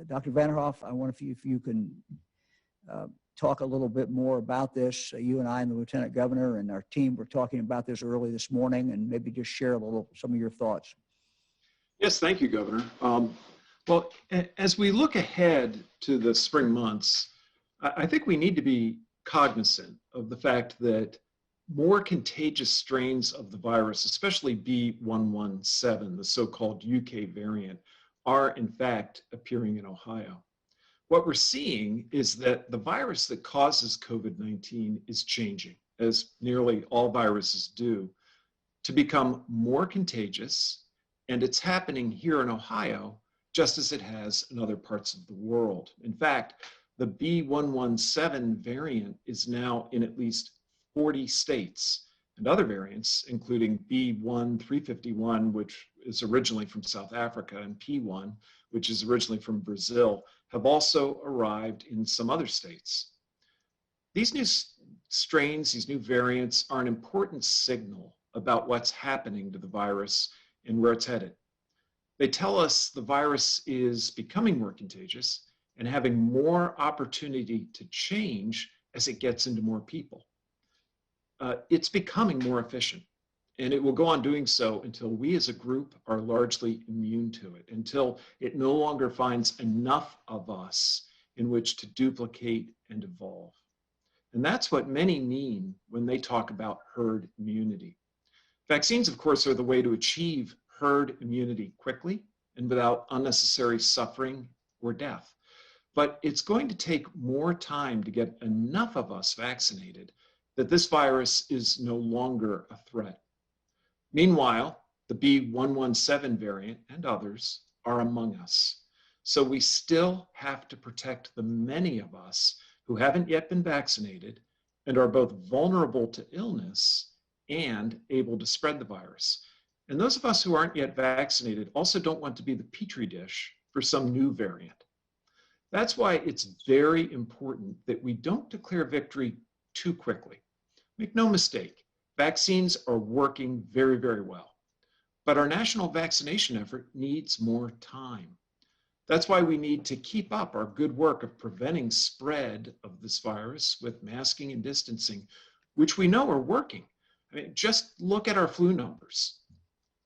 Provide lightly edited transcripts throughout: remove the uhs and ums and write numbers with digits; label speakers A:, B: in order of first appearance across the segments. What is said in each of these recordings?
A: Dr. Vanderhoff, I wonder if you can talk a little bit more about this. You and I and the Lieutenant Governor and our team were talking about this early this morning, and maybe just share some of your thoughts.
B: Yes, thank you, Governor. Well, as we look ahead to the spring months, I think we need to be cognizant of the fact that more contagious strains of the virus, especially B.1.1.7, the so-called UK variant, are in fact appearing in Ohio. What we're seeing is that the virus that causes COVID-19 is changing, as nearly all viruses do, to become more contagious, and it's happening here in Ohio just as it has in other parts of the world. In fact, the B.1.1.7 variant is now in at least 40 states, and other variants, including B.1.351, which is originally from South Africa, and P.1, which is originally from Brazil, have also arrived in some other states. These new strains, these new variants, are an important signal about what's happening to the virus and where it's headed. They tell us the virus is becoming more contagious and having more opportunity to change as it gets into more people. It's becoming more efficient, and it will go on doing so until we as a group are largely immune to it, until it no longer finds enough of us in which to duplicate and evolve. And that's what many mean when they talk about herd immunity. Vaccines, of course, are the way to achieve herd immunity quickly and without unnecessary suffering or death. But it's going to take more time to get enough of us vaccinated that this virus is no longer a threat. Meanwhile, the B.1.1.7 variant and others are among us. So we still have to protect the many of us who haven't yet been vaccinated and are both vulnerable to illness and able to spread the virus. And those of us who aren't yet vaccinated also don't want to be the petri dish for some new variant. That's why it's very important that we don't declare victory too quickly. Make no mistake, vaccines are working very, very well. But our national vaccination effort needs more time. That's why we need to keep up our good work of preventing spread of this virus with masking and distancing, which we know are working. I mean, just look at our flu numbers.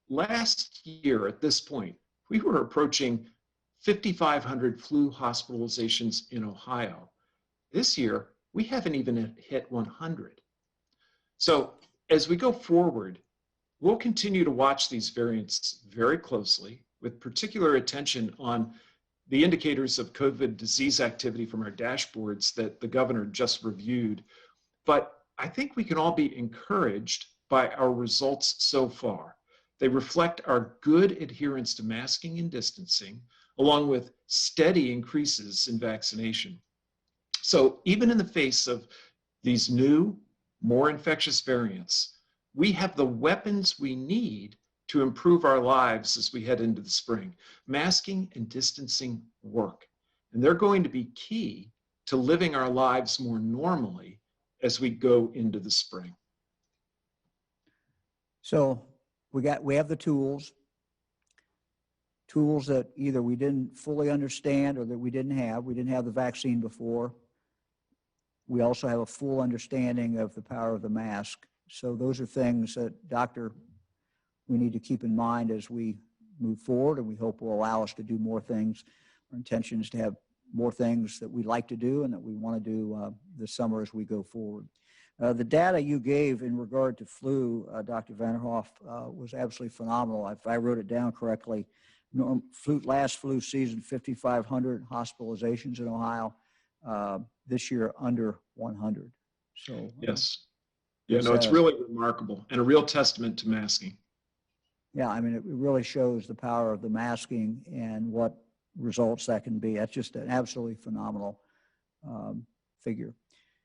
B: Last year at this point, we were approaching 5,500 flu hospitalizations in Ohio. This year, we haven't even hit 100. So as we go forward, we'll continue to watch these variants very closely with particular attention on the indicators of COVID disease activity from our dashboards that the governor just reviewed. But I think we can all be encouraged by our results so far. They reflect our good adherence to masking and distancing, along with steady increases in vaccination. So even in the face of these new, more infectious variants, we have the weapons we need to improve our lives as we head into the spring. Masking and distancing work, and they're going to be key to living our lives more normally as we go into the spring.
A: So we have the tools that either we didn't fully understand or that we didn't have. We didn't have the vaccine before. We also have a full understanding of the power of the mask. So those are things that, Doctor, we need to keep in mind as we move forward, and we hope will allow us to do more things. Our intention is to have more things that we like to do and that we want to do this summer as we go forward. The data you gave in regard to flu, Dr. Vanderhoff, was absolutely phenomenal. If I wrote it down correctly, last flu season, 5,500 hospitalizations in Ohio. This year, under 100. So
B: yes. Yeah, no, it's really remarkable and a real testament to masking.
A: Yeah, I mean, it really shows the power of the masking and what results that can be. That's just an absolutely phenomenal figure.